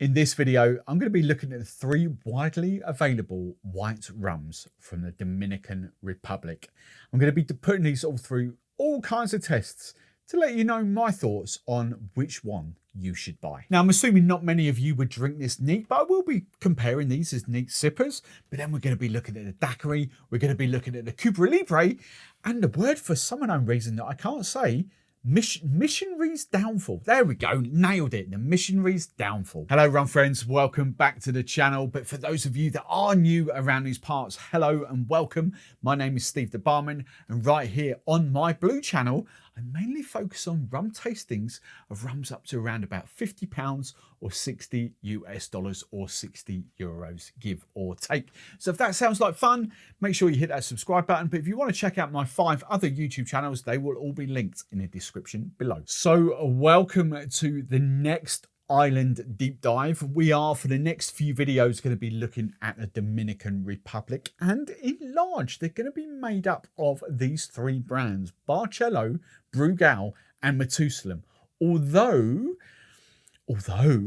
In this video, I'm going to be looking at the 3 widely available white rums from the Dominican Republic. I'm going to be putting these all through all kinds of tests to let you know my thoughts on which one you should buy. Now, I'm assuming not many of you would drink this neat, but I will be comparing these as neat sippers. But then we're going to be looking at the Daiquiri, we're going to be looking at the Cuba Libre, and the word for some unknown reason that I can't say, Missionarys Downfall. There we go, nailed it, the Missionarys Downfall. Hello rum friends, welcome back to the channel. But for those of you that are new around these parts, hello and welcome. My name is Steve the Barman, and right here on my blue channel, I mainly focus on rum tastings of rums up to around about £50 or $60 US or 60 euros, give or take. So if that sounds like fun, make sure you hit that subscribe button. But if you want to check out my 5 other YouTube channels, they will all be linked in the description below. So welcome to the next island deep dive. We are, for the next few videos, going to be looking at the Dominican Republic, and in large they're going to be made up of these 3 brands: Barcelo, Brugal and Matusalem. Although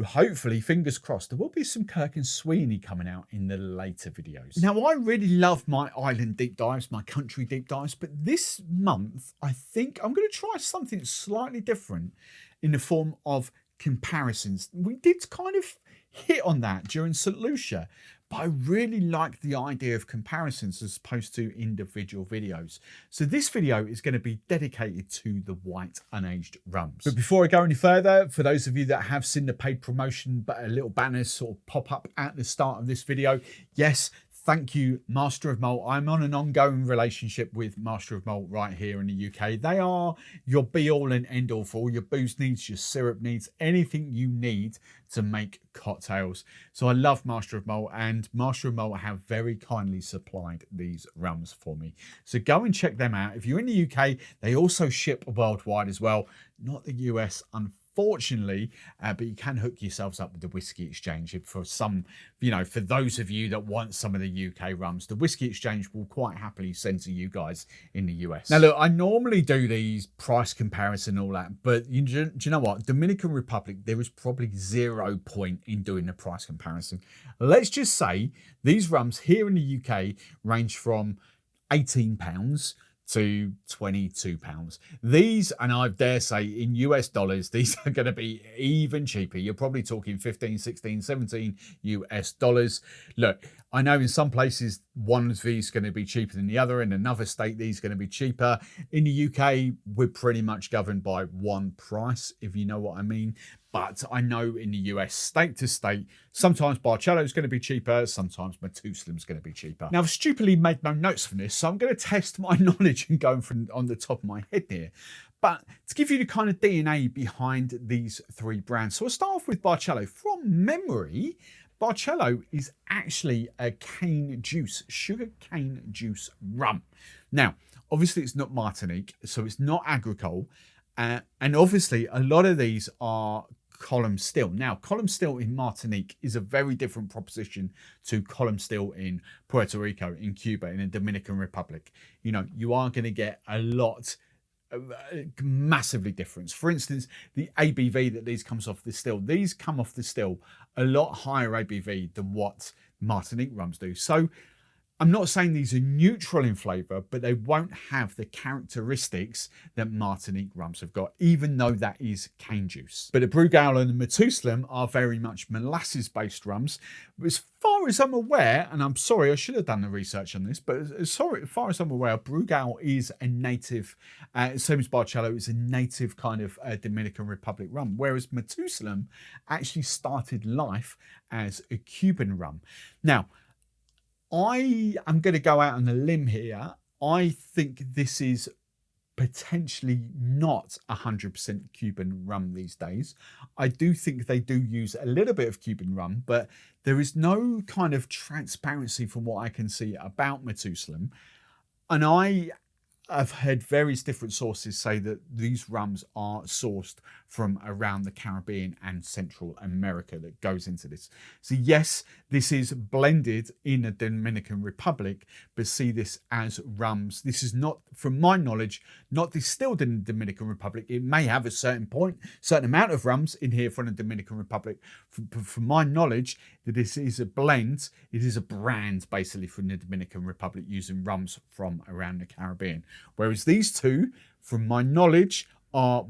hopefully, fingers crossed, there will be some Kirk and Sweeney coming out in the later videos. Now, I really love my island deep dives, my country deep dives, but this month I think I'm going to try something slightly different in the form of comparisons. We did kind of hit on that during St. Lucia, but I really like the idea of comparisons as opposed to individual videos. So this video is going to be dedicated to the white unaged rums. But before I go any further, for those of you that have seen the paid promotion, but a little banner sort of pop up at the start of this video, yes, thank you, Master of Malt. I'm on an ongoing relationship with Master of Malt right here in the UK. They are your be-all and end-all for all your booze needs, your syrup needs, anything you need to make cocktails. So I love Master of Malt, and Master of Malt have very kindly supplied these rums for me. So go and check them out. If you're in the UK, they also ship worldwide as well. Not the US, unfortunately, but you can hook yourselves up with the Whiskey Exchange. For some, for those of you that want some of the UK rums, the Whiskey Exchange will quite happily send to you guys in the US. Now look, I normally do these price comparison and all that, but do you know what? Dominican Republic, there is probably 0 point in doing the price comparison. Let's just say these rums here in the UK range from £18 to £22. These, and I dare say in US dollars, these are going to be even cheaper. You're probably talking 15, 16, 17 US dollars. Look, I know in some places one of these is going to be cheaper than the other. In another state, these are going to be cheaper. In the UK, we're pretty much governed by one price, if you know what I mean. But I know in the US, state to state, sometimes Barcelo is going to be cheaper, sometimes Matusalem is going to be cheaper. Now, I've stupidly made no notes from this, so I'm going to test my knowledge and going from on the top of my head here. But to give you the kind of DNA behind these 3 brands, so I'll start off with Barcelo. From memory, Barcelo is actually a sugar cane juice rum. Now, obviously it's not Martinique, so it's not agricole. And obviously a lot of these are column still. Now, column still in Martinique is a very different proposition to column still in Puerto Rico, in Cuba, in the Dominican Republic. You are going to get a lot massively different. For instance, the ABV that these comes off the still, these come off the still a lot higher ABV than what Martinique rums do. So I'm not saying these are neutral in flavour, but they won't have the characteristics that Martinique rums have got, even though that is cane juice. But the Brugal and the Matusalem are very much molasses-based rums. As far as I'm aware, and I'm sorry, I should have done the research on this, but as far as I'm aware, Brugal is a native, same as Barcelo, is a native kind of Dominican Republic rum, whereas Matusalem actually started life as a Cuban rum. Now, I am going to go out on a limb here. I think this is potentially not 100% Cuban rum these days. I do think they do use a little bit of Cuban rum, but there is no kind of transparency from what I can see about Matusalem. And I've heard various different sources say that these rums are sourced from around the Caribbean and Central America that goes into this. So yes, this is blended in the Dominican Republic, but see this as rums. This is not, from my knowledge, not distilled in the Dominican Republic. It may have a certain amount of rums in here from the Dominican Republic. From my knowledge, that this is a blend. It is a brand basically from the Dominican Republic using rums from around the Caribbean. Whereas these two, from my knowledge, are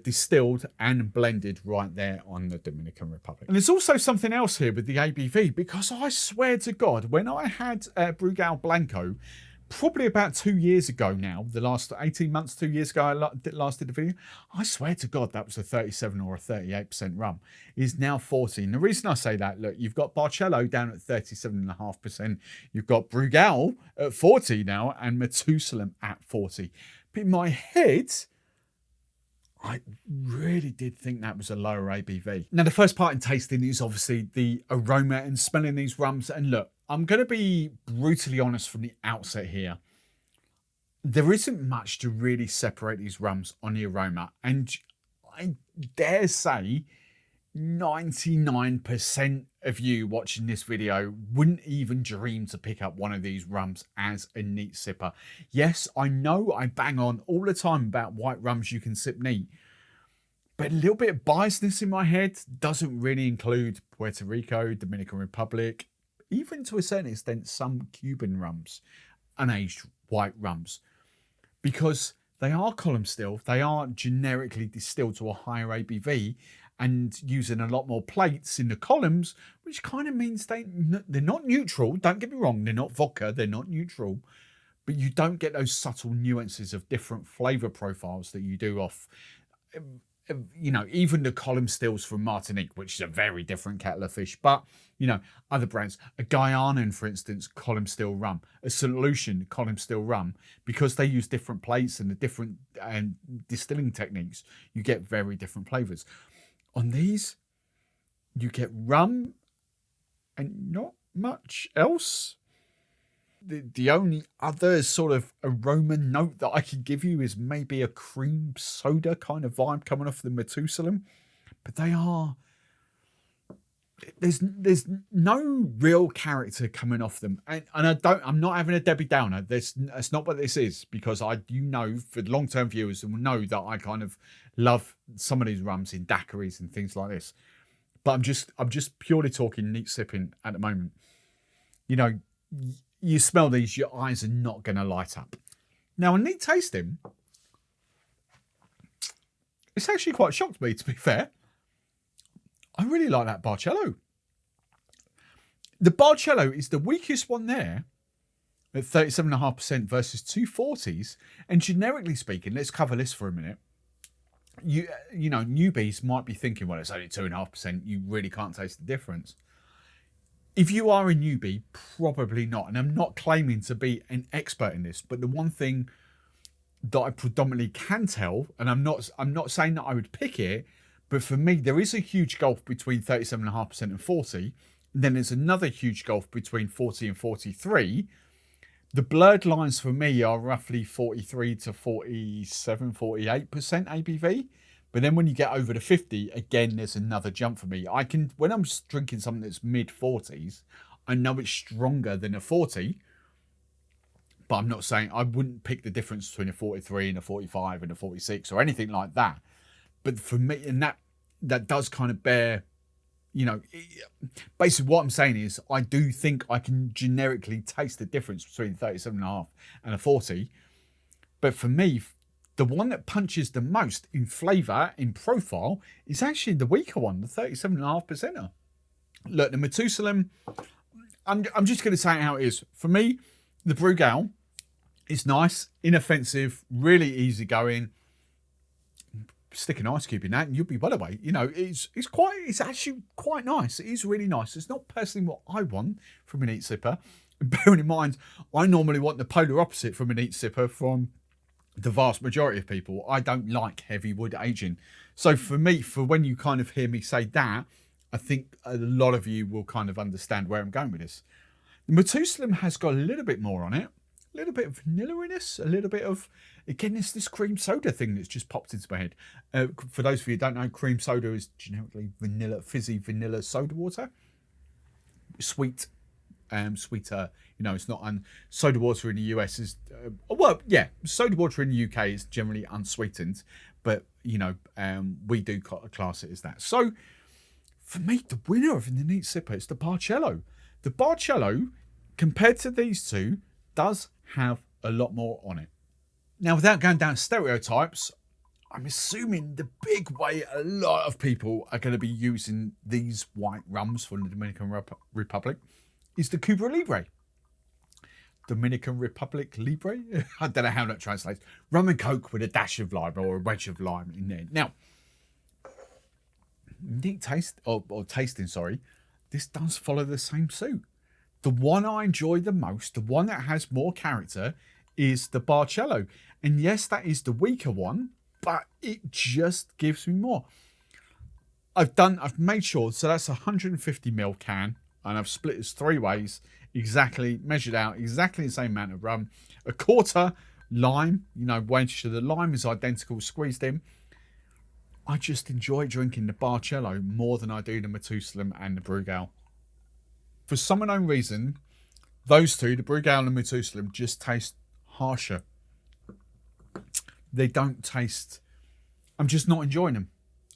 distilled and blended right there on the Dominican Republic. And there's also something else here with the ABV, because I swear to God, when I had Brugal Blanco, probably about 2 years ago now, the last 18 months, 2 years ago, I last did the video, I swear to God that was a 37 or a 38% rum. It is now 40. And the reason I say that, look, you've got Barcelo down at 37.5%. You've got Brugal at 40 now and Matusalem at 40. But in my head, I really did think that was a lower ABV. Now, the first part in tasting is obviously the aroma and smelling these rums. And look, I'm going to be brutally honest from the outset here. There isn't much to really separate these rums on the aroma. And I dare say 99% of you watching this video wouldn't even dream to pick up one of these rums as a neat sipper. Yes, I know I bang on all the time about white rums you can sip neat, but a little bit of biasness in my head doesn't really include Puerto Rico, Dominican Republic, even to a certain extent some Cuban rums, unaged white rums, because they are column still, they are generically distilled to a higher ABV, and using a lot more plates in the columns, which kind of means they're not neutral. Don't get me wrong, they're not vodka, they're not neutral, but you don't get those subtle nuances of different flavour profiles that you do off, you know, even the column stills from Martinique, which is a very different kettle of fish, but, you know, other brands, a Guyanan, for instance, column still rum, a Solution column still rum, because they use different plates and the different distilling techniques, you get very different flavours. On these, you get rum and not much else. The only other sort of aroma note that I can give you is maybe a cream soda kind of vibe coming off the Matusalem. But they are... There's no real character coming off them. And I'm not having a Debbie Downer. That's not what this is, because you know, for long-term viewers will know that I kind of love some of these rums in daiquiris and things like this. But I'm just purely talking neat sipping at the moment. You know, you smell these, your eyes are not going to light up. Now, on neat tasting, it's actually quite shocked me, to be fair. I really like that Barcelo. The Barcelo is the weakest one there at 37.5% versus 240s. And generically speaking, let's cover this for a minute. You know, newbies might be thinking, well, it's only 2.5%. You really can't taste the difference. If you are a newbie, probably not. And I'm not claiming to be an expert in this, but the one thing that I predominantly can tell, and I'm not saying that I would pick it, but for me, there is a huge gulf between 37.5% and 40. And then there's another huge gulf between 40 and 43. The blurred lines for me are roughly 43 to 47, 48% ABV. But then when you get over to 50, again, there's another jump for me. When I'm drinking something that's mid 40s, I know it's stronger than a 40. But I'm not saying I wouldn't pick the difference between a 43 and a 45 and a 46 or anything like that. But for me, and that does kind of bear, you know, basically what I'm saying is I do think I can generically taste the difference between 37.5 and a 40. But for me, the one that punches the most in flavour, in profile, is actually the weaker one, the 37.5%er. Look, the Matusalem, I'm just going to say it how it is. For me, the Brugal is nice, inoffensive, really easy going. Stick an ice cube in that and you'll be well away. You know, it's actually quite nice. It is really nice. It's not personally what I want from a neat sipper. And bearing in mind, I normally want the polar opposite from a neat sipper from the vast majority of people. I don't like heavy wood aging. So for me, for when you kind of hear me say that, I think a lot of you will kind of understand where I'm going with this. The Matusalem has got a little bit more on it. little bit of vanilla in this, a little bit of, again, it's this cream soda thing that's just popped into my head. For those of you who don't know, cream soda is generically vanilla, fizzy vanilla soda water. Sweet, sweeter, you know, it's not, soda water in the US is, well, yeah, soda water in the UK is generally unsweetened, but, you know, we do class it as that. So, for me, the winner of the neat sipper is the Barcelo. The Barcelo, compared to these two, does have a lot more on it. Now, without going down stereotypes, I'm assuming the big way a lot of people are going to be using these white rums from the Dominican Republic is the Cuba Libre. Dominican Republic Libre? I don't know how that translates. Rum and Coke with a dash of lime or a wedge of lime in there. Now, neat taste, or tasting, sorry, this does follow the same suit. The one I enjoy the most, the one that has more character, is the Barcelo. And yes, that is the weaker one, but it just gives me more. I've made sure, so that's a 150ml can, and I've split it 3 ways, exactly, measured out, exactly the same amount of rum. A quarter lime, you know, wedge to the lime is identical, squeezed in. I just enjoy drinking the Barcelo more than I do the Matusalem and the Brugal. For some unknown reason, those two, the Brugal and the Matusalem, just taste harsher. They don't taste, I'm just not enjoying them.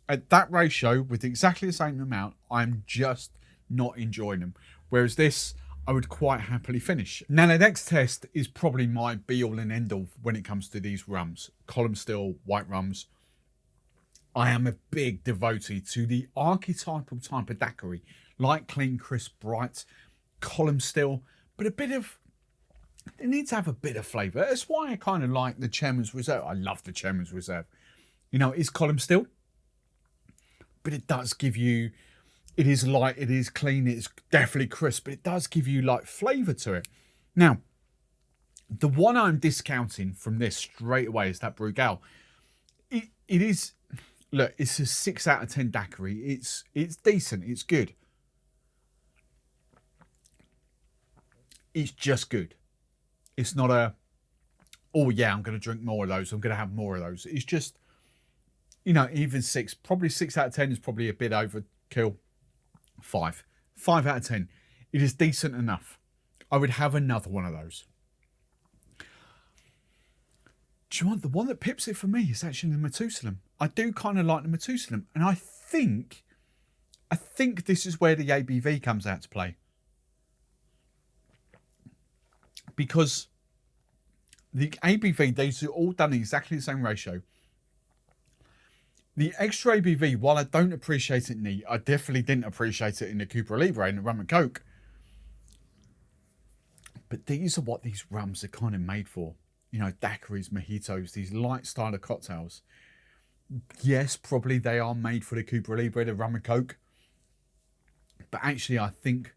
At that ratio, with exactly the same amount, I'm just not enjoying them. Whereas this, I would quite happily finish. Now, the next test is probably my be-all and end-all when it comes to these rums. Column still, white rums. I am a big devotee to the archetypal type of daiquiri. Light, clean, crisp, bright, column still, but a bit of, it needs to have a bit of flavour. That's why I kind of like the Chairman's Reserve. I love the Chairman's Reserve. You know, it's column still, but it does give you, it is light, it is clean, it's definitely crisp, but it does give you like flavour to it. Now, the one I'm discounting from this straight away is that Brugal. It is, look, it's a 6 out of 10 daiquiri. It's decent, it's good. It's just good. It's not a, oh yeah, I'm going to drink more of those. I'm going to have more of those. It's just, you know, even 6, probably 6 out of 10 is probably a bit overkill. 5 out of 10. It is decent enough. I would have another one of those. Do you want the one that pips it for me is actually the Matusalem. I do kind of like the Matusalem, and I think this is where the ABV comes out to play. Because the ABV, these are all done in exactly the same ratio. The extra ABV, while I don't appreciate it neat, I definitely didn't appreciate it in the Cuba Libre and the Rum and Coke. But these are what these rums are kind of made for. You know, daiquiris, mojitos, these light style of cocktails. Yes, probably they are made for the Cuba Libre, the Rum and Coke. But actually, I think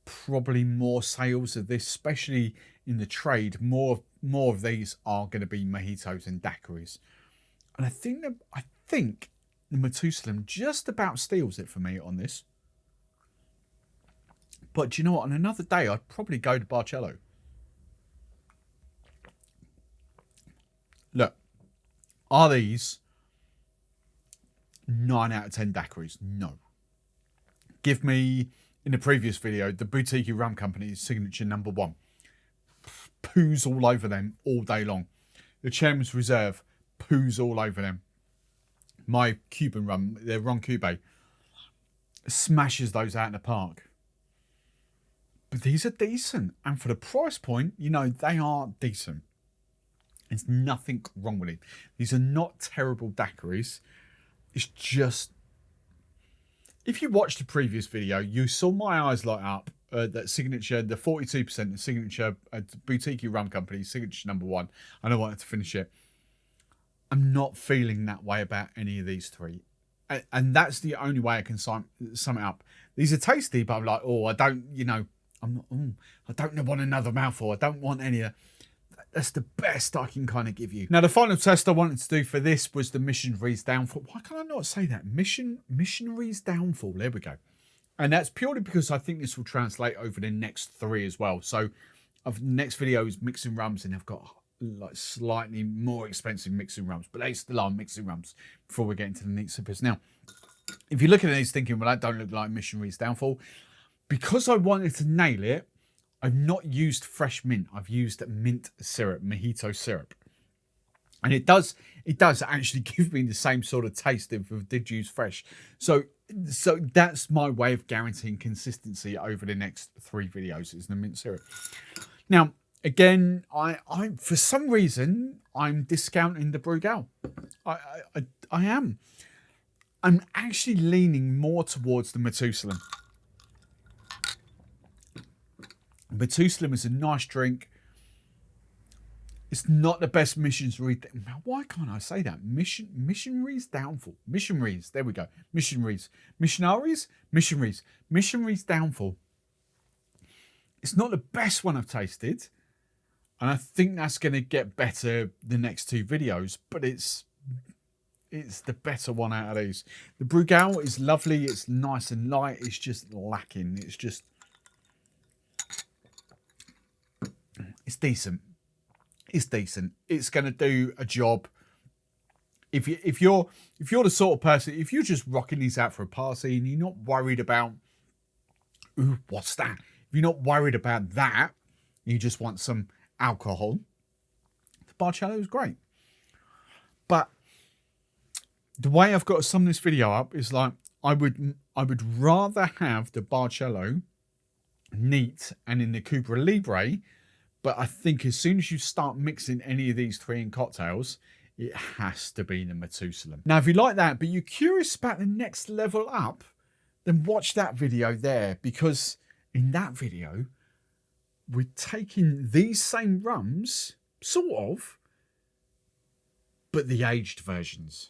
probably more sales of this, especially in the trade, more of these are going to be mojitos and daiquiris. And I think the Matusalem just about steals it for me on this. But do you know what? On another day, I'd probably go to Barcelo. Look, are these 9 out of 10 daiquiris? No. Give me, in the previous video, the Boutique Rum Company's signature #1. Poos all over them all day long. The Chairman's Reserve, poos all over them. My Cuban rum, their Ron Cube, smashes those out in the park. But these are decent. And for the price point, you know, they are decent. There's nothing wrong with it. These are not terrible daiquiris. It's just, if you watched the previous video, you saw my eyes light up. That signature, the 42%, the signature Boutique Rum Company, signature #1. And I wanted to finish it. I'm not feeling that way about any of these three. And that's the only way I can sum it up. These are tasty, but I'm like, oh, I don't, you know, I don't want another mouthful. I don't want any of. That's the best I can kind of give you. Now, the final test I wanted to do for this was the Missionarys Downfall. Why can I not say that? Missionarys Downfall. There we go. And that's purely because I think this will translate over the next 3 as well. So next video is mixing rums, and I've got like slightly more expensive mixing rums, but they still are mixing rums before we get into the neat sippers. Now, if you're looking at these thinking, well, that don't look like Missionarys Downfall, because I wanted to nail it, I've not used fresh mint. I've used mint syrup, mojito syrup. And it does actually give me the same sort of taste if I did use fresh. So that's my way of guaranteeing consistency over the next 3 videos is the mint syrup. Now, again, I for some reason, I'm discounting the Brugal. I am. I'm actually leaning more towards the Matusalem. Matusalem is a nice drink. It's not the best Missionarys. Why can't I say that? Missionarys Downfall. Missionaries. There we go. Missionaries. Missionaries? Missionaries. Missionaries Downfall. It's not the best one I've tasted. And I think that's going to get better the next 2 videos. But it's the better one out of these. The Brugal is lovely. It's nice and light. It's just lacking. It's decent. It's decent. It's going to do a job. If you're the sort of person, if you're just rocking these out for a party and you're not worried about, ooh, what's that? If you're not worried about that, you just want some alcohol, the Barcelo is great. But the way I've got to sum this video up is like, I would rather have the Barcelo neat and in the Cuba Libre. But I think as soon as you start mixing any of these 3 in cocktails, it has to be the Matusalem. Now, if you like that, but you're curious about the next level up, then watch that video there. Because in that video, we're taking these same rums, sort of, but the aged versions.